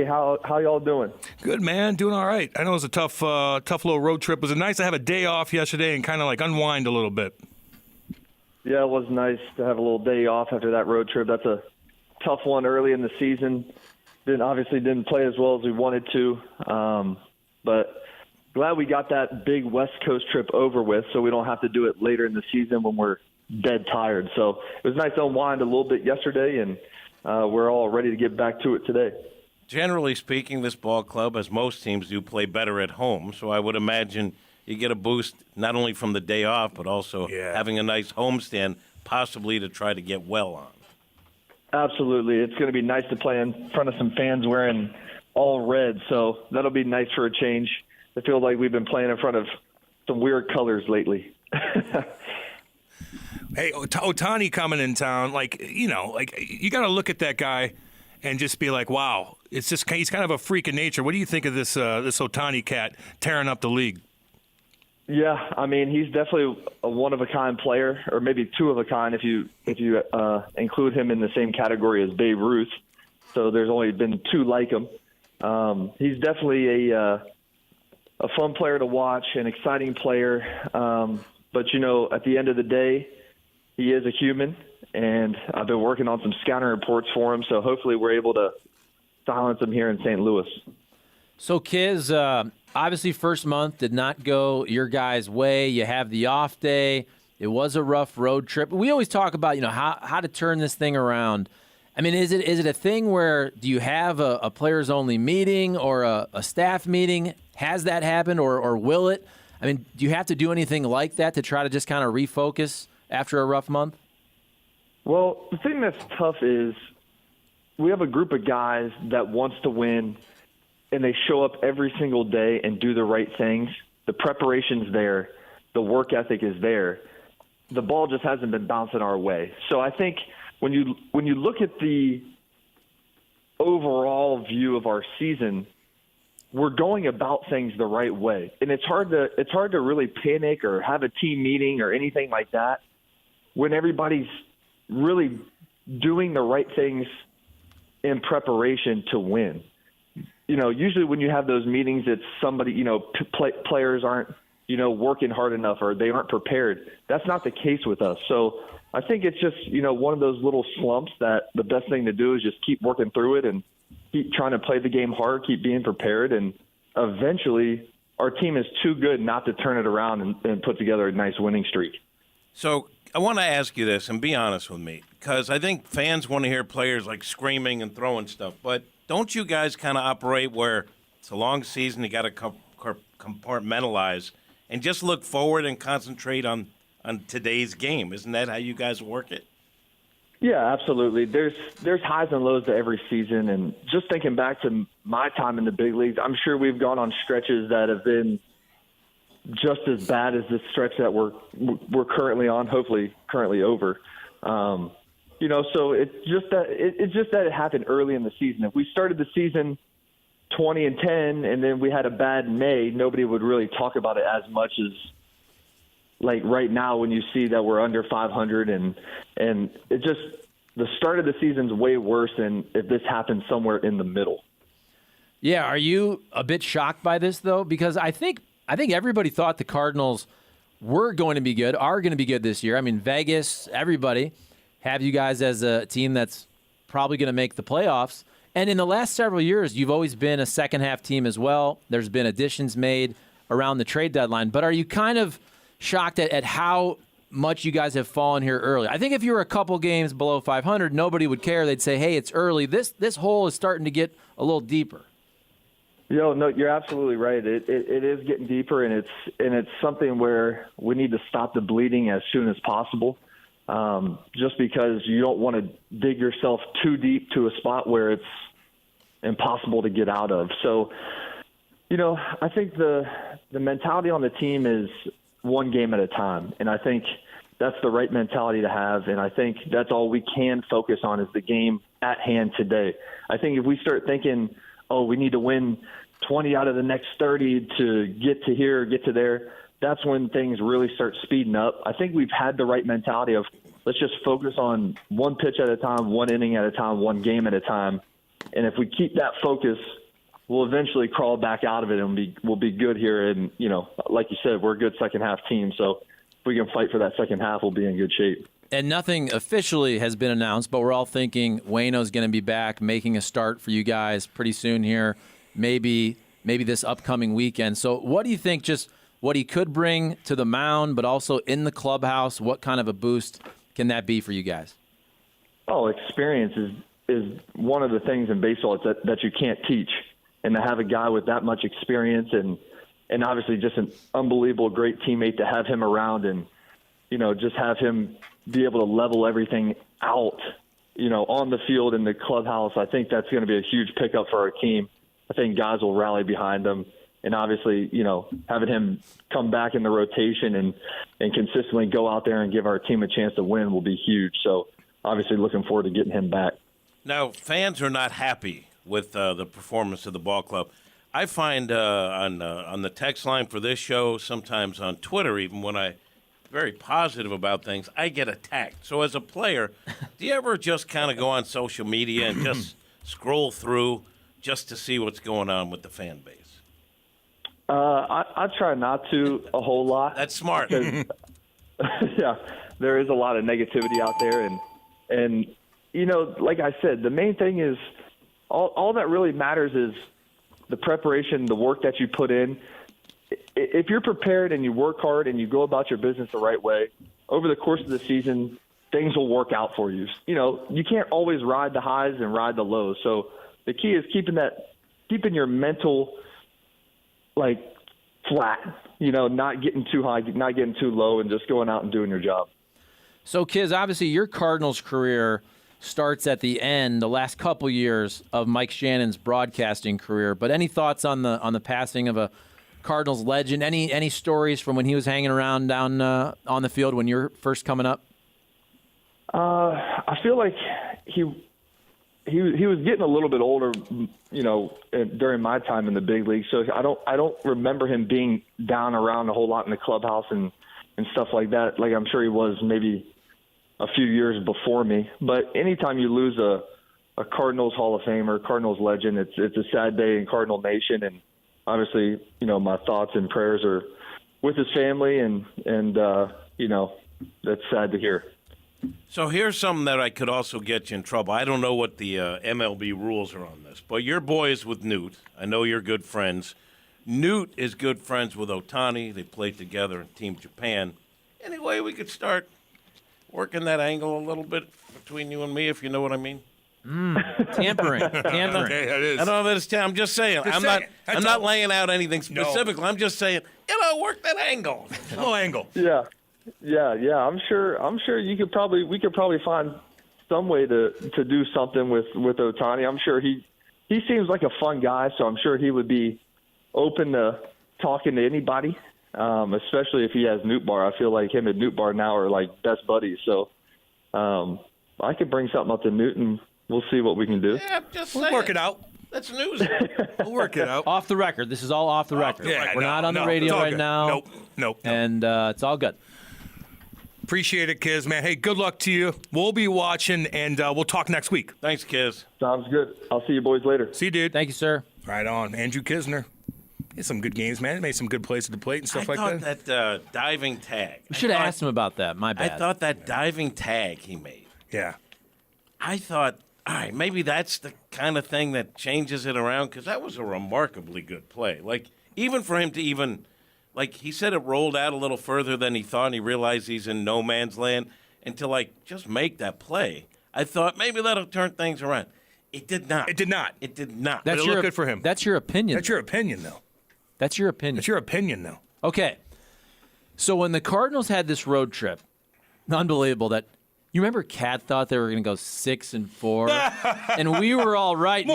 how y'all doing? Good, man. Doing all right. I know it was a tough little road trip. Was it nice to have a day off yesterday and kind of like unwind a little bit? Yeah, it was nice to have a little day off after that road trip. That's a tough one early in the season. Obviously didn't play as well as we wanted to, but glad we got that big West Coast trip over with so we don't have to do it later in the season when we're dead tired. So it was nice to unwind a little bit yesterday, and we're all ready to get back to it today. Generally speaking, this ball club, as most teams do, play better at home. So I would imagine you get a boost not only from the day off, but also having a nice homestand, possibly to try to get well on. Absolutely. It's going to be nice to play in front of some fans wearing all red, so that'll be nice for a change. I feel like we've been playing in front of some weird colors lately. Hey, Ohtani coming in town, you got to look at that guy and just be like, wow, he's kind of a freak of nature. What do you think of this Ohtani cat tearing up the league? Yeah, I mean, he's definitely a one-of-a-kind player, or maybe two-of-a-kind if you include him in the same category as Babe Ruth. So there's only been two like him. He's definitely a fun player to watch, an exciting player. But, at the end of the day, he is a human, and I've been working on some scouting reports for him, so hopefully we're able to silence him here in St. Louis. So, Kiz, obviously first month did not go your guys' way. You have the off day. It was a rough road trip. We always talk about, how to turn this thing around. I mean, is it a thing where do you have a players-only meeting or a staff meeting? Has that happened or will it? I mean, do you have to do anything like that to try to just kind of refocus after a rough month? Well, the thing that's tough is we have a group of guys that wants to win, and they show up every single day and do the right things. The preparation's there. The work ethic is there. The ball just hasn't been bouncing our way. So I think when you look at the overall view of our season, we're going about things the right way. And it's hard to really panic or have a team meeting or anything like that when everybody's really doing the right things in preparation to win. Usually when you have those meetings, it's somebody, players aren't, working hard enough or they aren't prepared. That's not the case with us. So I think it's just, one of those little slumps that the best thing to do is just keep working through it and keep trying to play the game hard, keep being prepared. And eventually our team is too good not to turn it around and put together a nice winning streak. So I want to ask you this, and be honest with me, because I think fans want to hear players like screaming and throwing stuff, but don't you guys kind of operate where it's a long season, you got to compartmentalize and just look forward and concentrate on today's game? Isn't that how you guys work it? Yeah, absolutely. There's highs and lows to every season, and just thinking back to my time in the big leagues, I'm sure we've gone on stretches that have been just as bad as the stretch that we're currently on, hopefully currently over. So it's just that it happened early in the season. If we started the season 20-10 and then we had a bad May, nobody would really talk about it as much as like right now when you see that we're under 500 and it just the start of the season's way worse than if this happened somewhere in the middle. Yeah, are you a bit shocked by this though? Because I think everybody thought the Cardinals were going to be good, are going to be good this year. I mean, Vegas, everybody have you guys as a team that's probably going to make the playoffs. And in the last several years, you've always been a second-half team as well. There's been additions made around the trade deadline. But are you kind of shocked at how much you guys have fallen here early? I think if you were a couple games below 500, nobody would care. They'd say, hey, it's early. This hole is starting to get a little deeper. No, you're absolutely right. It is getting deeper, and it's something where we need to stop the bleeding as soon as possible. Just because you don't want to dig yourself too deep to a spot where it's impossible to get out of. So, I think the mentality on the team is one game at a time, and I think that's the right mentality to have, and I think that's all we can focus on is the game at hand today. I think if we start thinking, we need to win 20 out of the next 30 to get to here, get to there, that's when things really start speeding up. I think we've had the right mentality of let's just focus on one pitch at a time, one inning at a time, one game at a time, And if we keep that focus, we'll eventually crawl back out of it, and we'll be good here. And, like you said, we're a good second-half team. So if we can fight for that second half, we'll be in good shape. And nothing officially has been announced, but we're all thinking Waino's going to be back, making a start for you guys pretty soon here, maybe this upcoming weekend. So what do you think, just what he could bring to the mound, but also in the clubhouse? What kind of a boost can that be for you guys? Oh, experience is one of the things in baseball that you can't teach. And to have a guy with that much experience and obviously just an unbelievable great teammate to have him around and, just have him be able to level everything out, on the field in the clubhouse, I think that's going to be a huge pickup for our team. I think guys will rally behind him. And obviously, having him come back in the rotation and consistently go out there and give our team a chance to win will be huge. So obviously looking forward to getting him back. Now, fans are not happy with the performance of the ball club. I find on the text line for this show, sometimes on Twitter, even when I'm very positive about things, I get attacked. So as a player, do you ever just kind of go on social media and just scroll through just to see what's going on with the fan base? I try not to a whole lot. That's smart. Because, yeah, there is a lot of negativity out there. And like I said, the main thing is all that really matters is the preparation, the work that you put in. If you're prepared and you work hard and you go about your business the right way, over the course of the season, things will work out for you. You can't always ride the highs and ride the lows. So the key is keeping your mental flat, not getting too high, not getting too low, and just going out and doing your job. So, Kiz, obviously your Cardinals career starts at the end, the last couple years of Mike Shannon's broadcasting career. But any thoughts on the passing of a Cardinals legend? Any stories from when he was hanging around down on the field when you were first coming up? I feel like he was getting a little bit older, during my time in the big league. So I don't remember him being down around a whole lot in the clubhouse and stuff like that. Like I'm sure he was maybe a few years before me. But anytime you lose a Cardinals Hall of Famer, Cardinals legend, it's a sad day in Cardinal Nation. And obviously, my thoughts and prayers are with his family, and that's sad to hear. So here's something that I could also get you in trouble. I don't know what the MLB rules are on this, but your boy is with Newt. I know you're good friends. Newt is good friends with Ohtani. They played together in Team Japan. Anyway, we could start working that angle a little bit between you and me, if you know what I mean. Tampering. Okay, that is. I don't know if it's I'm just saying. I'm not laying out anything specific. No. I'm just saying, work that angle. A little angle. Yeah. I'm sure we could probably find some way to do something with Ohtani. I'm sure he seems like a fun guy, so I'm sure he would be open to talking to anybody, especially if he has Nootbaar. I feel like him and Nootbaar now are like best buddies. So I could bring something up to Newt, and we'll see what we can do. Yeah, We'll work it out. That's news. We'll work it out. Off the record. This is all off the record. Yeah, We're not on the radio right good. now. Nope. And it's all good. Appreciate it, Kiz, man. Hey, good luck to you. We'll be watching, and we'll talk next week. Thanks, Kiz. Sounds good. I'll see you boys later. See you, dude. Thank you, sir. Right on. Andrew Knizner. He had some good games, man. He made some good plays at the plate and stuff like that. I thought that diving tag. We should have asked him about that. My bad. I thought that diving tag he made. Yeah. I thought, all right, maybe that's the kind of thing that changes it around, because that was a remarkably good play. Like, even for him to even, like, he said it rolled out a little further than he thought, and he realized he's in no man's land, and to, like, just make that play, I thought maybe that'll turn things around. It did not. It did not. It did not. But it looked good for him. That's your opinion. That's your opinion, though. That's your opinion. That's your opinion, though. Okay. So when the Cardinals had this road trip, unbelievable that you remember Cat thought they were going to go 6-4, and we were all right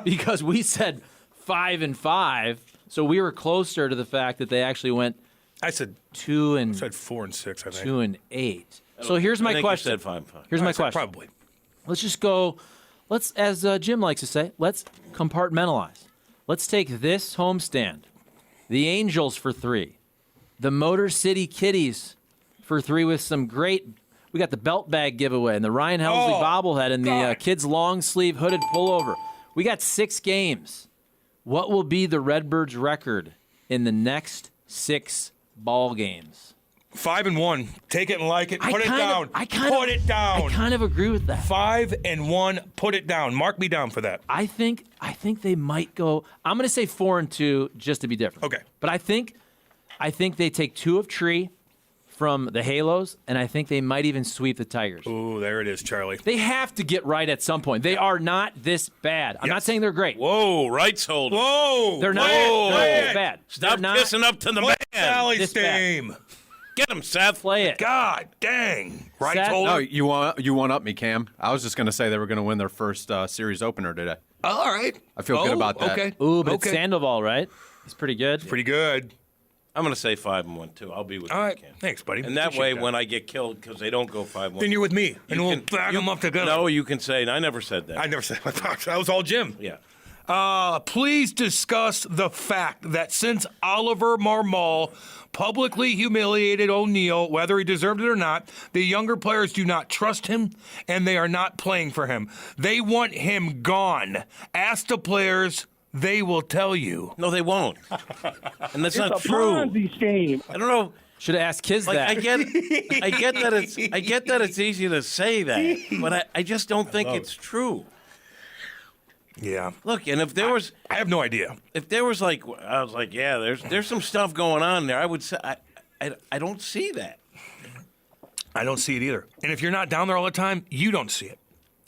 because we said 5-5, so we were closer to the fact that they actually went. I said 2 and I said 4-6. I think 2 and 8. So here's my question. You said 5-5. Here's my question. Probably. Let's just go. Let's, as Jim likes to say, let's compartmentalize. Let's take this homestand, the Angels for 3, the Motor City Kitties for 3 with some great. We got the belt bag giveaway and the Ryan Helsley bobblehead and the kids' long sleeve hooded pullover. We got 6 games. What will be the Redbirds' record in the next 6 ball games? 5-1. Take it and like it. Put it down. Put it down. I kind of agree with that. 5-1. Put it down. Mark me down for that. I think they might go. I'm going to say 4-2 just to be different. Okay. But I think they take 2 of Tree from the Halos, and I think they might even sweep the Tigers. Ooh, there it is, Charlie. They have to get right at some point. They are not this bad. I'm not saying they're great. Whoa, rights holder. Whoa. They're not this bad. Stop kissing up to the man. Sally's team. Get him, Seth. Play it. God dang. Rights Seth? holder. No, you want up me, Cam. I was just going to say they were going to win their first series opener today. All right. I feel good about that. Okay. Ooh, but it's Sandoval, right? It's pretty good. Pretty good. I'm going to say 5-1 too. I'll be with All you, right. Ken. Thanks, buddy. And that Appreciate way, when I get killed because they don't go 5-1, then you're with me, and we'll back them up together. No, you can say, I never said that. I never said that was all Jim. Yeah. Please discuss the fact that since Oliver Marmol publicly humiliated O'Neal, whether he deserved it or not, the younger players do not trust him, and they are not playing for him. They want him gone. Ask the players. They will tell you. No, they won't. And that's It's not a true. Ponzi scheme. I don't know. Should have asked Kiz Like that. I get that it's easy to say that, but I just don't think it's true. Yeah. Look, and if there was, I have no idea. if there was like, I was like, yeah, there's some stuff going on there. I would say, I don't see that. I don't see it either. And if you're not down there all the time, you don't see it.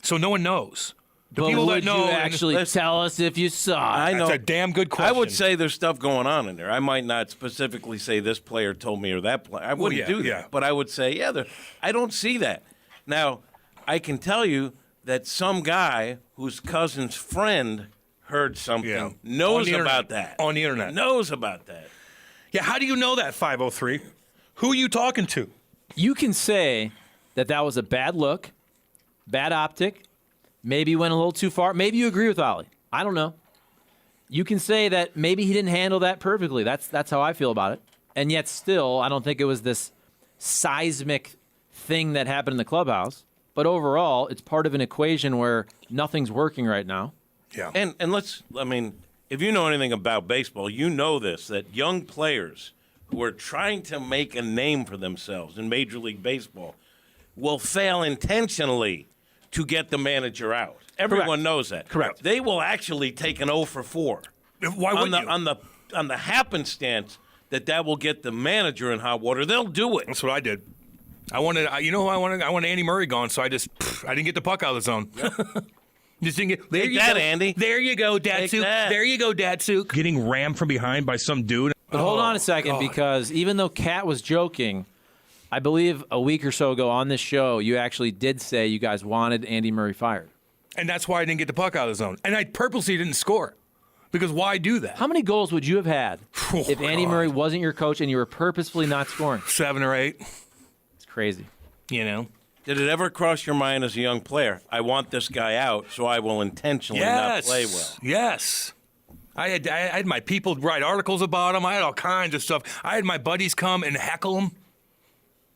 So no one knows. The But people would that know you actually tell us if you saw it? I know. That's a damn good question. I would say there's stuff going on in there. I might not specifically say this player told me or that player. I wouldn't do that. yeah. But I would say, I don't see that. Now, I can tell you that some guy whose cousin's friend heard something, knows about that. On the internet. Knows about that. Yeah, how do you know that, 503? Who are you talking to? You can say that was a bad look, bad optic, maybe went a little too far. Maybe you agree with Ollie. I don't know. You can say that maybe he didn't handle that perfectly. That's how I feel about it. And yet still, I don't think it was this seismic thing that happened in the clubhouse. But overall, it's part of an equation where nothing's working right now. Yeah. And if you know anything about baseball, you know this, that young players who are trying to make a name for themselves in Major League Baseball will fail intentionally to get the manager out. Everyone knows that. Correct. They will actually take an 0 for 4. Why wouldn't you? On the happenstance that will get the manager in hot water, they'll do it. That's what I did. I wanted, you know who I wanted? I wanted Andy Murray gone, so I didn't get the puck out of the zone. Just didn't get, there Take you that, go. Andy. There you go, Take Datsuk. that. There you go, Datsuk. Getting rammed from behind by some dude. But hold on a second, because even though Kat was joking, I believe a week or so ago on this show, you actually did say you guys wanted Andy Murray fired. And that's why I didn't get the puck out of the zone. And I purposely didn't score. Because why do that? How many goals would you have had if Andy Murray wasn't your coach and you were purposefully not scoring? 7 or 8. It's crazy. You know? Did it ever cross your mind as a young player, I want this guy out, so I will intentionally not play well? Yes. I had my people write articles about him. I had all kinds of stuff. I had my buddies come and heckle him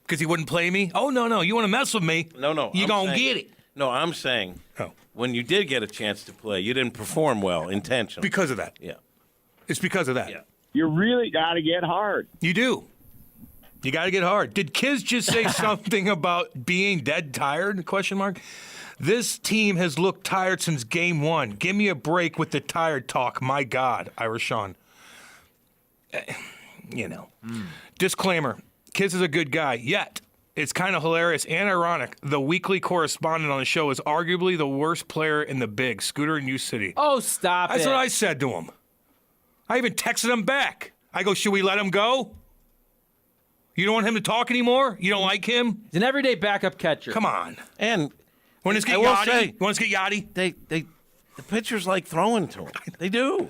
because he wouldn't play me. Oh, no. You want to mess with me? No. You going to get it. No, I'm saying Oh. when you did get a chance to play, you didn't perform well intentionally. Because of that. Yeah. It's because of that. Yeah. You really got to get hard. You do. You got to get hard. Did Kiz just say something about being dead tired? Question mark. This team has looked tired since game 1. Give me a break with the tired talk. My God, Irish Sean. Disclaimer. Kiz is a good guy. Yet, it's kind of hilarious and ironic. The weekly correspondent on the show is arguably the worst player in the big, Scooter in U City. Oh, stop That's it. what I said to him. I even texted him back. I go, should we let him go? You don't want him to talk anymore? You don't like him? He's an everyday backup catcher. Come on. And Want us to I get will Yachty? say- You want us to get Yachty? the pitchers like throwing to him. They do.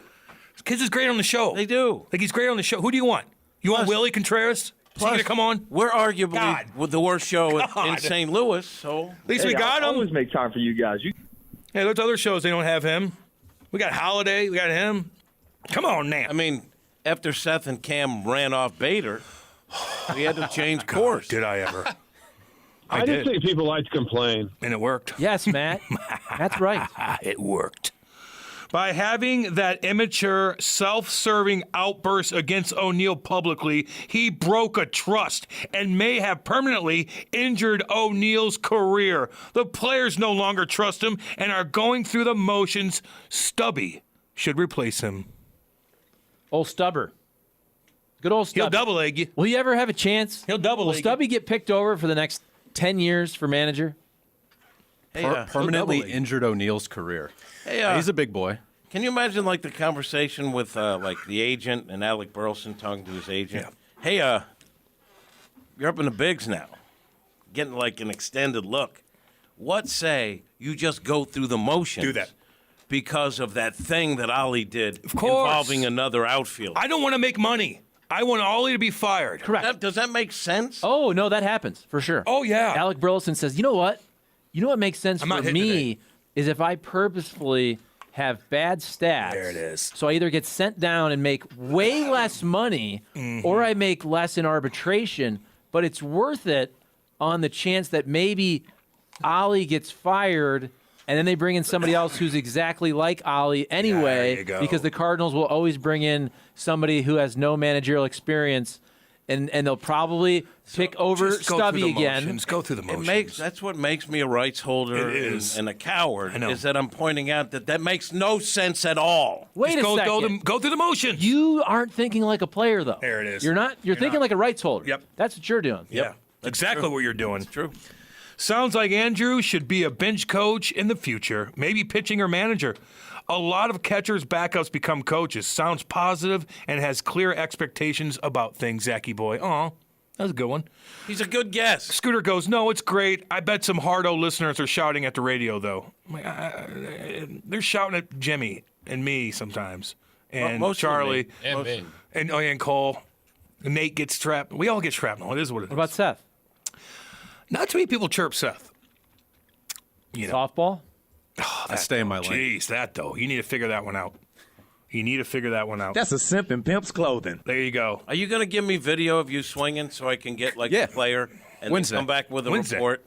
Kiz is great on the show. They do. Like, he's great on the show. Who do you want? You want Plus- Willie Contreras? Is he Plus, going to come on? We're arguably God. with the worst show in God. St. Louis, so At least we got I him. always make time for you guys. Hey, there's other shows, they don't have him. We got Holiday. We got him. Come on now. I mean, after Seth and Cam ran off Bader, we had to change course. Did I ever? I did. just think people like to complain. And it worked. Yes, Matt. That's right. It worked. By having that immature, self-serving outburst against O'Neal publicly, he broke a trust and may have permanently injured O'Neal's career. The players no longer trust him and are going through the motions. Stubby should replace him. Old Stubber. Good old Stubby. He'll double leg you. Will you ever have a chance? He'll double Will leg Stubby get picked over for the next 10 years for manager? Hey, Permanently injured O'Neal's career. Hey, he's a big boy. Can you imagine like the conversation with like the agent and Alec Burleson talking to his agent? Yeah. Hey, you're up in the bigs now, getting like an extended look. What say you just go through the motions? Do that. Because of that thing that Ollie did Of course. involving another outfielder. I don't want to make money. I want Ollie to be fired. Correct. Does that make sense? Oh, no, that happens for sure. Oh, yeah. Alec Burleson says, you know what? You know what makes sense I'm not for hitting me today. is if I purposefully have bad stats. There it is. So I either get sent down and make way less money or I make less in arbitration, but it's worth it on the chance that maybe Ollie gets fired and then they bring in somebody else who's exactly like Ollie There anyway you go. because the Cardinals will always bring in somebody who has no managerial experience and they'll probably pick over Just go Stubby through the again. motions. Go through the It motions. that's what makes me a rights holder It is. and a coward. I know. Is that I'm pointing out that makes no sense at all. Wait a second. Go through the motions. You aren't thinking like a player, though. There it is. You're not. You're thinking not. like a rights holder. Yep. That's what you're doing. Yeah. That's Exactly true. what you're doing. True. Sounds like Andrew should be a bench coach in the future, maybe pitching or manager. A lot of catchers' backups become coaches. Sounds positive and has clear expectations about things, Zachy boy. Aw, that was a good one. He's a good guess. Scooter goes, no, it's great. I bet some Hardo listeners are shouting at the radio, though. I'm like, they're shouting at Jimmy and me sometimes. And mostly Charlie. me. And me. And Cole. And Nate gets trapped. We all get trapped. No, it is what it is. What about Seth? Not too many people chirp Seth. You know. Softball? I stay in my lane. Jeez, that though. You need to figure that one out. That's a simp in pimp's clothing. There you go. Are you going to give me video of you swinging so I can get like Yeah. the player and Wednesday. then come back with a Wednesday. report?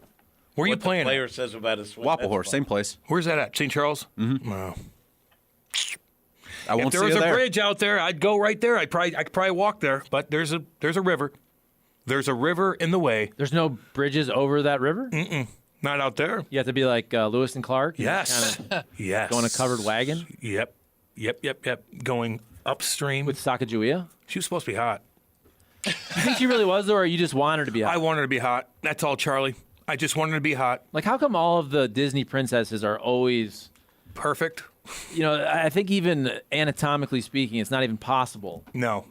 Where are you What the playing? player At? says about his swing. Wapple That's Horse, fine. same place. Where's that at? St. Charles? Mm-hmm. Wow. I If won't there see was you a there. bridge out there, I'd go right there. I could probably walk there, but there's a river. There's a river in the way. There's no bridges over that river? Not out there. You have to be like Lewis and Clark? and Yes. kinda Yes. go on a covered wagon Yep. Going upstream. with Sacagawea? She was supposed to be hot. You think she really was, though, or you just want her to be I hot? want her to be hot. That's all, Charlie. I just want her to be hot. Like, how come all of the Disney princesses are always, Perfect. I think even anatomically speaking, it's not even possible. No.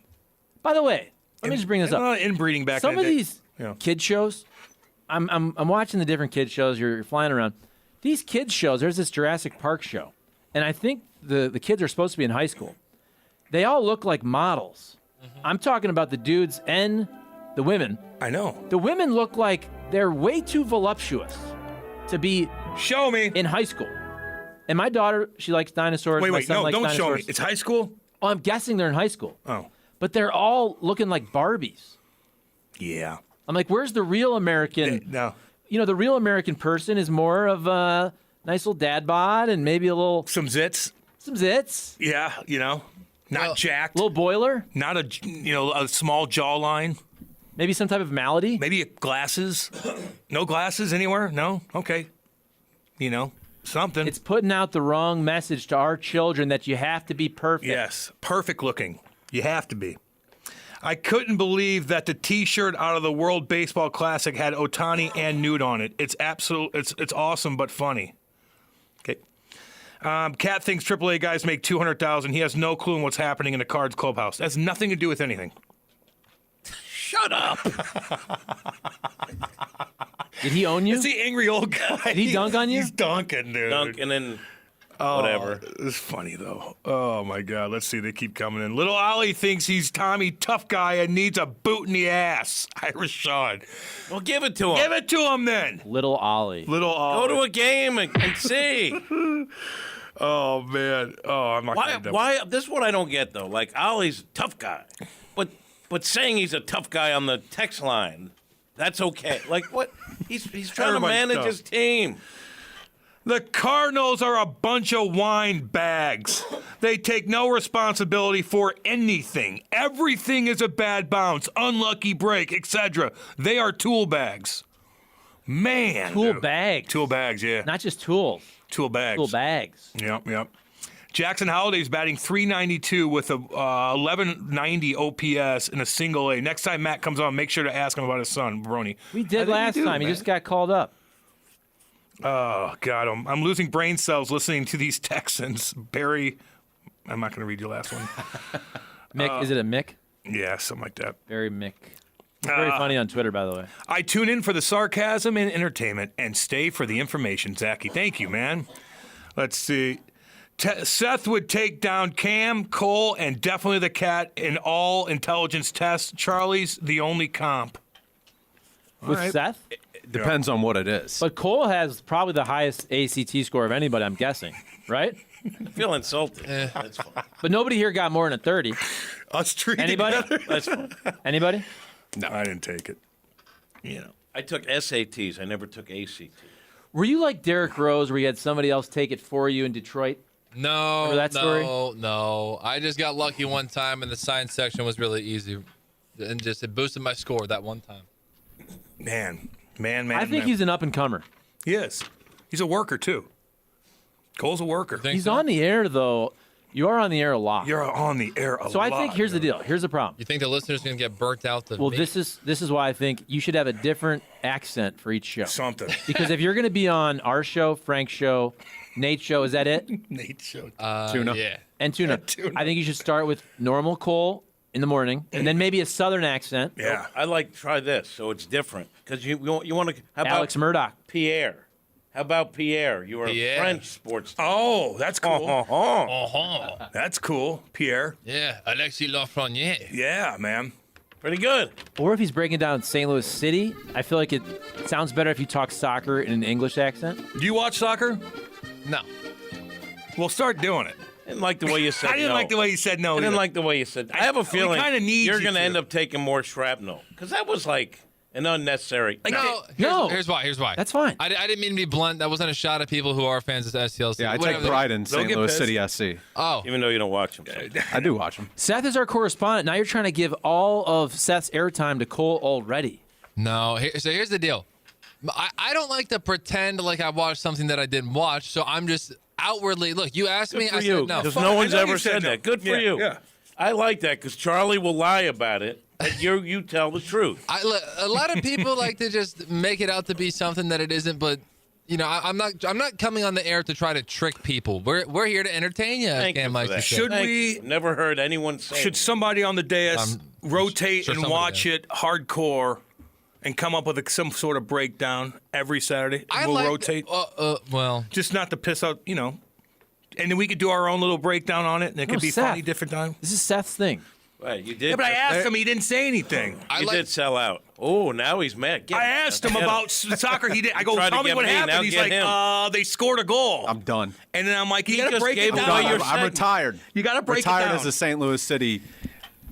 By the way, let me just bring this A up. lot of inbreeding back Some in of the day. these Yeah. kid shows, I'm watching the different kid shows. You're flying around. These kids shows. There's this Jurassic Park show, and I think the kids are supposed to be in high school. They all look like models. I'm talking about the dudes and the women. I know. The women look like they're way too voluptuous to be Show me. in high school. And my daughter, she likes dinosaurs. My Wait. son No, likes don't show dinosaurs. me. It's high school? Oh, I'm guessing they're in high school. Oh. But they're all looking like Barbies. Yeah. I'm like, where's the real American? No. The real American person is more of a nice little dad bod and maybe a little Some zits. some zits, Yeah, not jacked. little boiler, Not a small jawline. maybe some type of malady. Maybe glasses. No glasses anywhere? No? Okay. Something. It's putting out the wrong message to our children that you have to be perfect. Yes. Perfect looking. You have to be. I couldn't believe that the T-shirt out of the World Baseball Classic had Ohtani and Nude on it. It's it's awesome but funny. Okay. Cat thinks AAA guys make $200,000. He has no clue on what's happening in the Cards clubhouse. That has nothing to do with anything. Shut up. Did he own you? It's the angry old guy. Did he dunk on you? He's dunking, dude. Duncan and whatever. It's funny, though. Oh, my God. Let's see. They keep coming in. Little Ollie thinks he's Tommy Tough Guy and needs a boot in the ass. Irish Sean. Well, give it to him. Give it to him, then. Little Ollie. Little Ollie. Go to a game and see. Oh, man. Oh, I'm not going to Why? This is what I don't get though. Like Ollie's a tough guy, but saying he's a tough guy on the text line, that's okay. Like what? He's trying to Everybody's manage tough. his team. The Cardinals are a bunch of wine bags. They take no responsibility for anything. Everything is a bad bounce, unlucky break, etc. They are tool bags. Man. Tool bags. Tool bags, yeah. Not just tools. Tool bags. Tool bags. Yep. Jackson Holliday's batting .392 with a 1190 OPS in a single A. Next time Matt comes on, make sure to ask him about his son, Brony. We did last time. He just got called up. Oh, God. I'm losing brain cells listening to these Texans. Barry, I'm not going to read your last one. Mick, is it a Mick? Yeah, something like that. Very Mick. It's very funny on Twitter, by the way. I tune in for the sarcasm and entertainment and stay for the information, Zachy. Thank you, man. Let's see. Seth would take down Cam, Cole, and definitely the cat in all intelligence tests. Charlie's the only comp. With Seth? Depends on what it is. But Cole has probably the highest ACT score of anybody, I'm guessing, right? I feel insulted. That's fine. But nobody here got more than a 30. Us three Anybody? together? That's fine. Anybody? No, I didn't take it. I took SATs. I never took ACTs. Were you like Derrick Rose where you had somebody else take it for you in Detroit? No, Remember that story? no. I just got lucky one time, and the science section was really easy, and just it boosted my score that one time. Man. I think he's an up-and-comer. He is. He's a worker, too. Cole's a worker. He's on the air, though. You are on the air a lot. You're on the air a lot. So I think here's the deal. Here's the problem. You think the listeners are going to get burnt out? Well, this is why I think you should have a different accent for each show. Something. Because if you're going to be on our show, Frank's show, Nate's show, is that it? Nate's show. Tuna. Yeah. And Tuna. I think you should start with normal Cole in the morning, and then maybe a southern accent. Yeah. I like try this, so it's different. Because you want to. How about Alex Murdoch. Pierre? How about Pierre? You are Pierre. a French sports. Oh, that's cool. Uh-huh. That's cool. Pierre. Yeah, Alexis Lafreniere. Yeah, man. Pretty good. Or if he's breaking down St. Louis City, I feel like it sounds better if you talk soccer in an English accent. Do you watch soccer? No. We'll start doing it. I didn't like the way you said I didn't no. like the way you said no. I didn't either. like the way you said. I have a feeling kinda need you're you going to to. end up taking more shrapnel because that was like an unnecessary. No, here's why. That's fine. I didn't mean to be blunt. That wasn't a shot at people who are fans of STLC. Yeah, I Whatever. take pride in St. get Louis pissed. City SC. Oh, Even though you don't watch them. I do watch them. Seth is our correspondent. Now you're trying to give all of Seth's airtime to Cole already. no. So here's the deal. I don't like to pretend like I watched something that I didn't watch, so I'm just outwardly. Look, you asked me, Good for I you. said no. Because Fuck, no I one's know you ever said said no. that. Good for Yeah, you. yeah. I like that because Charlie will lie about it. But you tell the truth. A lot of people like to just make it out to be something that it isn't, but you know, I'm not coming on the air to try to trick people. We're here to entertain you. Thank you Cam for likes to that. say. Should Thank we- you. Never heard anyone say Should that. somebody on the dais rotate sure and somebody watch did. it hardcore and come up with some sort of breakdown every Saturday? We'll rotate. Well, Just not to piss out, And then we could do our own little breakdown on it, and it could be Seth. funny different time. This is Seth's thing. Right, you did. Yeah, but I asked him. He didn't say anything. You did sell out. Oh, now he's mad. Get I him. asked him Get about soccer. He did. I go, tried to tell me get what me, now happened. He's get like, him. they scored a goal. I'm done. And then I'm like, you got to just break it gave down. away your I'm segment. retired. You got to break Retired it down. as a St. Louis City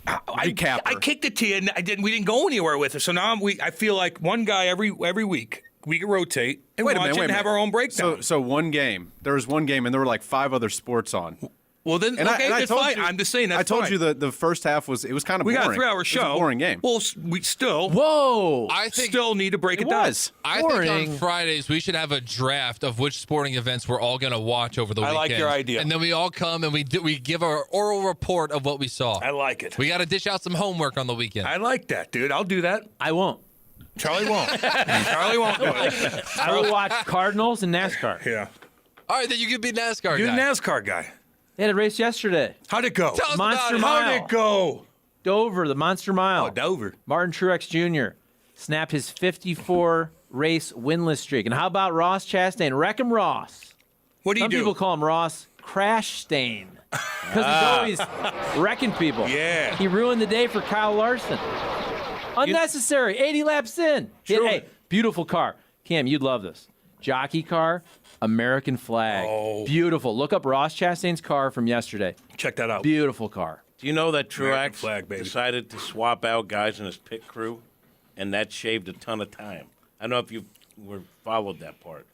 recapper. I kicked it to you, and we didn't go anywhere with it. So now I feel like one guy every week we can rotate and Wait a watch minute, it wait a and have minute. our own breakdown. So one game. There was one game, and there were like 5 other sports on. well, then And okay, I that's told fine. you, I'm just saying that's I told fine. you the first half was kind of we boring. got a 3-hour It show. was a boring game. Well, we still Whoa! I think still need to break it, it down. was. I think boring. on Fridays we should have a draft of which sporting events we're all going to watch over the I weekend. like your idea. And then we all come and we give our oral report of what we saw. I like it. We got to dish out some homework on the weekend. I like that, dude. I'll do that. I won't. Charlie won't. Charlie won't do it. I will watch Cardinals and NASCAR. Yeah. All right, then you could be NASCAR You're the guy. NASCAR guy. They had a race yesterday. How'd it go? Tell us Monster about Mile. it. How'd it go? Dover, the Monster Mile. Oh, Dover. Martin Truex Jr. snapped his 54 race winless streak. And how about Ross Chastain? Wreck 'em Ross. What do you Some do? people call him Ross Crash Stain because he's always wrecking people. Yeah. He ruined the day for Kyle Larson. Unnecessary. 80 laps in. True. Hey, beautiful car. Cam, you'd love this. Jockey car, American flag. Oh. Beautiful. Look up Ross Chastain's car from yesterday. Check that out. Beautiful car. Do you know that American Truex flag, baby. decided to swap out guys in his pit crew, and that shaved a ton of time? I don't know if you followed that part,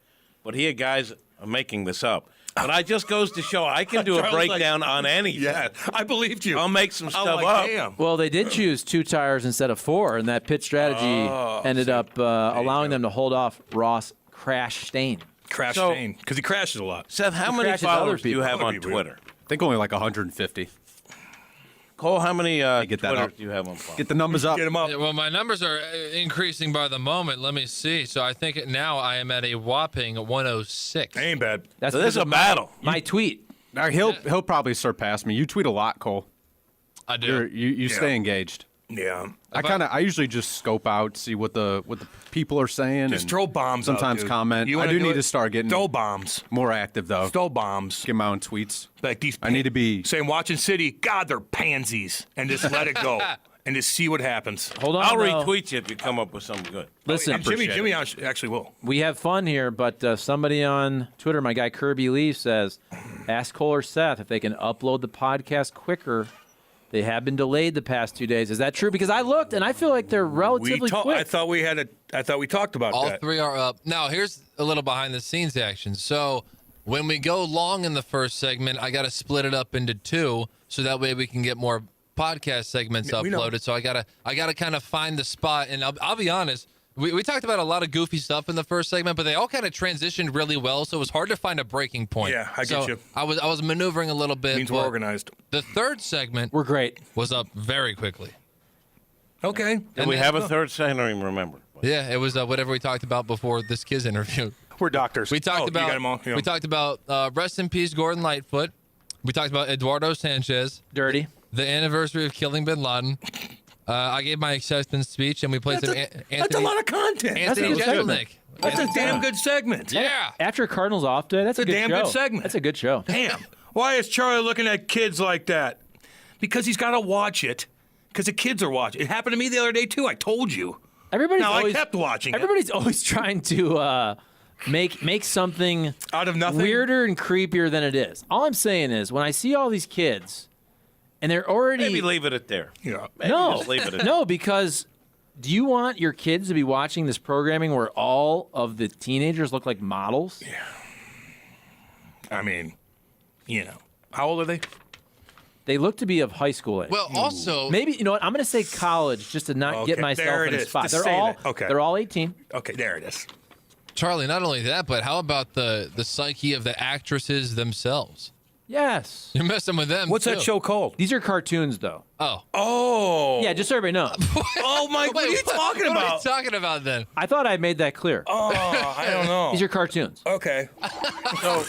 but he had guys making this up. But I just goes to show I can do a breakdown on anything. Yeah, I believed you. I'll make some stuff like, up. Damn. Well, they did choose 2 tires instead of 4, and that pit strategy ended up allowing them to hold off Ross Crashstein. Crashstein, because he crashes a lot. Seth, how many crashes other followers do you people. have on Other people. Twitter? I think only like 150. Cole, how many get that Twitters up. do you have on file? Get the numbers up. Get him up. Yeah, well, my numbers are increasing by the moment. Let me see. So I think now I am at a whopping 106. Ain't bad. That's So this is a battle. my tweet. Now, he'll probably surpass me. You tweet a lot, Cole. I do. You stay engaged. Yeah. I usually just scope out, see what the people are saying. Just and throw bombs out, Sometimes dude. comment. You I wanna do do need it? to start getting Throw bombs. more active, though. Throw bombs. Get my own tweets. Like these. I need to be. saying watching City. God, they're pansies, and just let it go, and just see what happens. Hold on. I'll though. retweet you if you come up with something good. Listen, And Jimmy actually will. we have fun here, but somebody on Twitter, my guy Kirby Lee, says, ask Cole or Seth if they can upload the podcast quicker. They have been delayed the past 2 days. Is that true? Because I looked, and I feel like they're relatively quick. I thought we talked about All that. 3 are up. Now, here's a little behind-the-scenes action. So when we go long in the first segment, I got to split it up into 2, so that way we can get more podcast segments We know. uploaded. So I gotta kind of find the spot. And I'll be honest, we talked about a lot of goofy stuff in the first segment, but they all kind of transitioned really well. So it was hard to find a breaking point. Yeah, I get you. I was maneuvering a little bit. Means we're but organized. The third segment We're great. was up very quickly. Okay. Did And we then- have a third segment? I don't even remember. Yeah, it was whatever we talked about before this Kiz interview. We're doctors. We talked You about got 'em all? Yeah. we talked about rest in peace Gordon Lightfoot. We talked about Eduardo Sanchez, Dirty. the anniversary of killing Bin Laden. I gave my acceptance speech, and we played some That's Anthony. a lot of content. Anthony That's a good Jeselnik. That's a damn good segment. Yeah. After a Cardinals off day, that's a It's a good damn show. good segment. That's a good show. Damn. Why is Charlie looking at kids like that? Because he's got to watch it. Because the kids are watching. It happened to me the other day too. I told you. Everybody's Now always, I kept watching it. Everybody's always trying to make something Out of nothing. weirder and creepier than it is. All I'm saying is, when I see all these kids, and they're already Maybe leave it at there. Yeah. Maybe no, just leave it at no, because do you want your kids to be watching this programming where all of the teenagers look like models? I mean, how old are they? They look to be of high school age. Well, also, Maybe you know what? I'm going to say college just to not get Okay, myself there in it a is. spot. Just They're say all that. Okay. They're all 18. Okay, there it is. Charlie, not only that, but how about the psyche of the actresses themselves? Yes. You're messing with them. What's that too. show called? These are cartoons, though. Oh. Oh. Yeah, just so everybody knows. Oh, Mike, what are you talking What are about? you talking about then? I thought I made that clear. Oh, I don't know. These are cartoons. Okay. So,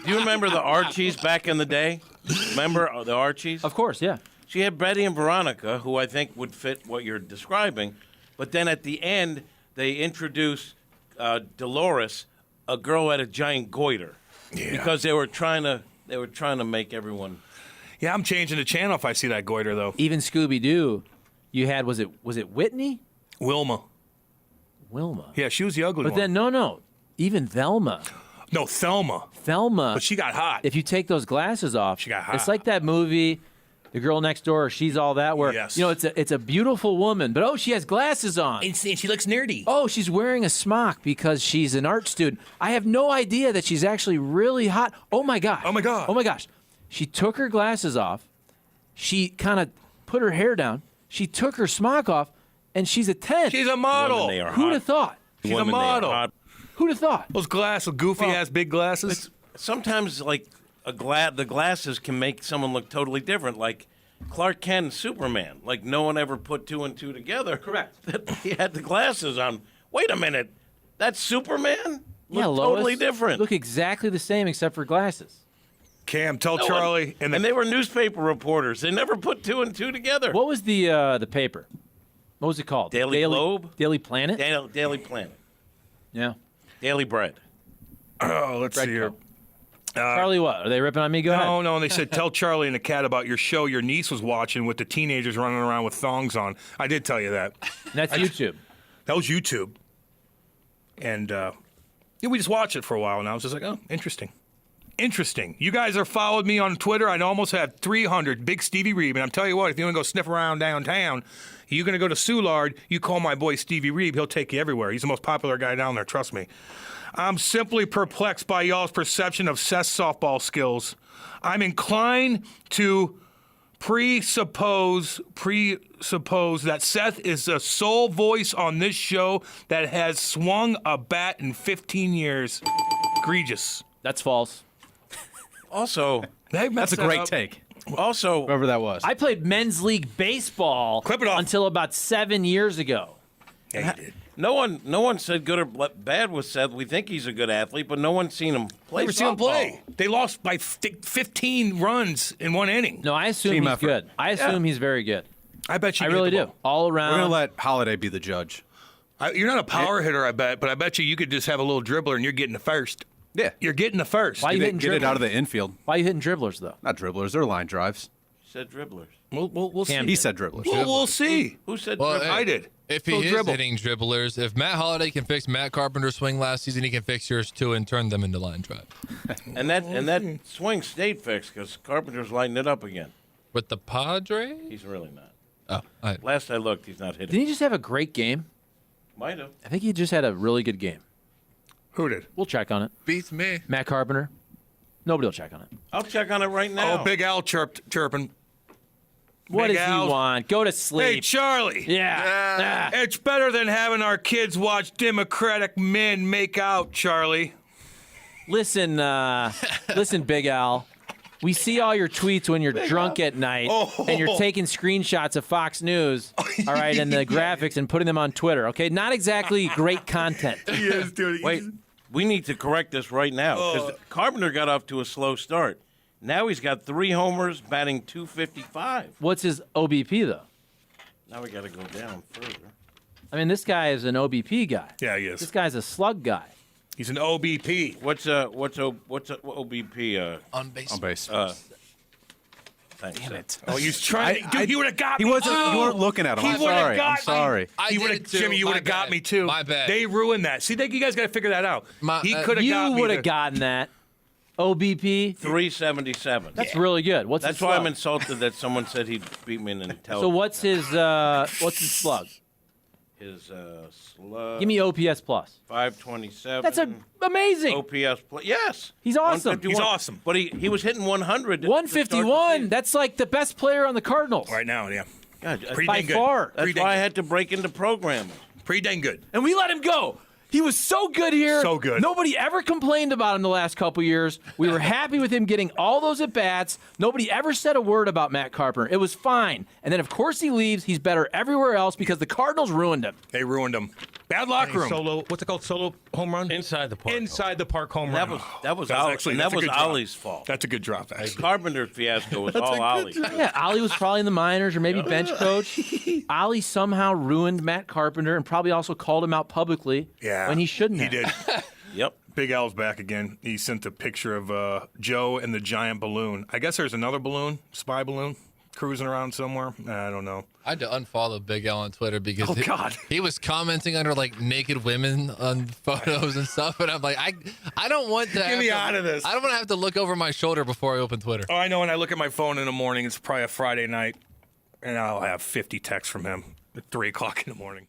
do you remember the Archies back in the day? Remember the Archies? Of course, yeah. She had Betty and Veronica, who I think would fit what you're describing. But then at the end, they introduced Dolores, a girl at a giant goiter, because they were trying to make everyone. Yeah, I'm changing the channel if I see that goiter, though. Even Scooby Doo, you had was it Whitney? Wilma. Wilma. Yeah, she was the ugly But one. then no. Even Velma. No, Thelma. Thelma. But she got hot. If you take those glasses off, She got hot. it's like that movie, The Girl Next Door, She's All That, where Yes. it's a beautiful woman, but she has glasses on. And she looks nerdy. Oh, she's wearing a smock because she's an art student. I have no idea that she's actually really hot. Oh my gosh. Oh, my God. Oh my gosh. She took her glasses off. She kind of put her hair down. She took her smock off, and she's a 10. She's a model. Women, they are Who'd hot. have thought? She's a Women, they are model. hot. Who'd have thought? Those glasses, goofy-ass big glasses. Sometimes, like the glasses can make someone look totally different. Like Clark Kent and Superman. Like no one ever put two and two together. Correct. He had the glasses on. Wait a minute, that's Superman? Yeah, Look Lois, totally different. Look exactly the same except for glasses. Cam, tell No, Charlie. and they were newspaper reporters. They never put two and two together. What was the paper? What was it called? Daily Globe? Daily Planet? Daily Planet. Yeah. Daily Bread. Oh, let's see here. Charlie, what? Are they ripping on me? Go ahead. No, and they said, tell Charlie and the cat about your show your niece was watching with the teenagers running around with thongs on. I did tell you that. And that's YouTube. That was YouTube. And we just watched it for a while, and I was just like, oh, interesting. Interesting. You guys are followed me on Twitter. I almost have 300. Big Stevie Reeb. And I'm telling you what, if you want to go sniff around downtown, you're going to go to Soulard, you call my boy Stevie Reeb. He'll take you everywhere. He's the most popular guy down there. Trust me. I'm simply perplexed by y'all's perception of Seth's softball skills. I'm inclined to presuppose that Seth is the sole voice on this show that has swung a bat in 15 years. Egregious. That's false. Also, That's a great take. Also, Whoever that was. I played men's league baseball Clip it off. until about 7 years ago. Yeah, you did. no one said good or bad with Seth. We think he's a good athlete, but no one's seen him play. Never seen him softball. play. They lost by 15 runs in one inning. No, I assume Team he's effort. good. I assume he's very good. I bet you. I can really hit the do. All We're around. going to let Holiday be the judge. You're not a power hitter, I bet, but I bet you could just have a little dribbler and you're getting the first. Yeah. You're getting the first. Why you hitting Get it dribblers? out of the infield. Why are you hitting dribblers, though? Not dribblers. They're line drives. He said dribblers. We'll see. Cam He said dribblers. We'll see. Who said Well, dribblers? I did. If he Go is dribble. hitting dribblers, if Matt Holliday can fix Matt Carpenter's swing last season, he can fix yours too and turn them into line drive. And that swing stayed fixed because Carpenter's lighting it up again. With the Padres? He's really not. Oh, I, Last I looked, he's not hitting. Didn't he just have a great game? Might have. I think he just had a really good game. Who did? We'll check on it. beats me. Matt Carpenter. Nobody will check on it. I'll check on it right now. Oh, Big Al chirping. What Big does Al. he want? Go to Hey, sleep. Charlie. Yeah. Ah. It's better than having our kids watch Democratic men make out, Charlie. Listen, listen, Big Al. We see all your tweets when you're drunk at night, and you're taking screenshots of Fox News, all right, and the graphics and putting them on Twitter. Okay, not exactly great content. Yes, dude. Wait, we need to correct this right now because Carpenter got off to a slow start. Now he's got 3 homers, batting .255. What's his OBP though? Now we got to go down further. I mean, this guy is an OBP guy. Yeah, he This is. guy's a slug guy. He's an OBP. What's OBP? On base. On base. Thanks. Damn it. Oh, he's trying. Dude, he would have got He me. wasn't. too. You weren't looking at him. He I'm would've sorry. got I'm me. sorry. I He did would it have, too. Jimmy. You My would have got bad. me too. My bad. They ruined that. See, you guys got to figure that out. He could have got You me. would have gotten that. OBP. 377. That's really good. What's That's his why slug? I'm insulted that someone said he'd beat me in intelligence. So what's his slug? His slug. Give me OPS plus. 527. That's amazing. OPS plus. Yes. He's awesome. 151. He's awesome. But he was hitting 100. to start the 151. season. That's like the best player on the Cardinals Right now, yeah. God, Pretty by dang good. far. that's Pretty why I dang had to break into programming. Pretty dang good. And we let him go. He was so good here. So good. Nobody ever complained about him the last couple years. We were happy with him getting all those at-bats. Nobody ever said a word about Matt Carpenter. It was fine. And then, of course, he leaves. He's better everywhere else because the Cardinals ruined him. They ruined him. Bad locker room. Solo, what's it called? Solo home run? Inside the park. Inside the park home That run. was That's Ollie, actually- and that's that a was good drop. Ollie's fault. That's a good drop, actually. Carpenter's fiasco was all Ollie. Yeah, Ollie was probably in the minors or maybe bench coach. Ollie somehow ruined Matt Carpenter and probably also called him out publicly when he shouldn't have. He did. Yep. Big Al's back again. He sent a picture of Joe and the giant balloon. I guess there's another balloon, spy balloon, cruising around somewhere. I don't know. I had to unfollow Big Al on Twitter because Oh, God. he was commenting under like naked women on photos and stuff, and I'm like, I don't want to. Get me out of this. I don't want to have to look over my shoulder before I open Twitter. Oh, I know when I look at my phone in the morning, it's probably a Friday night, and I'll have 50 texts from him at 3 o'clock in the morning.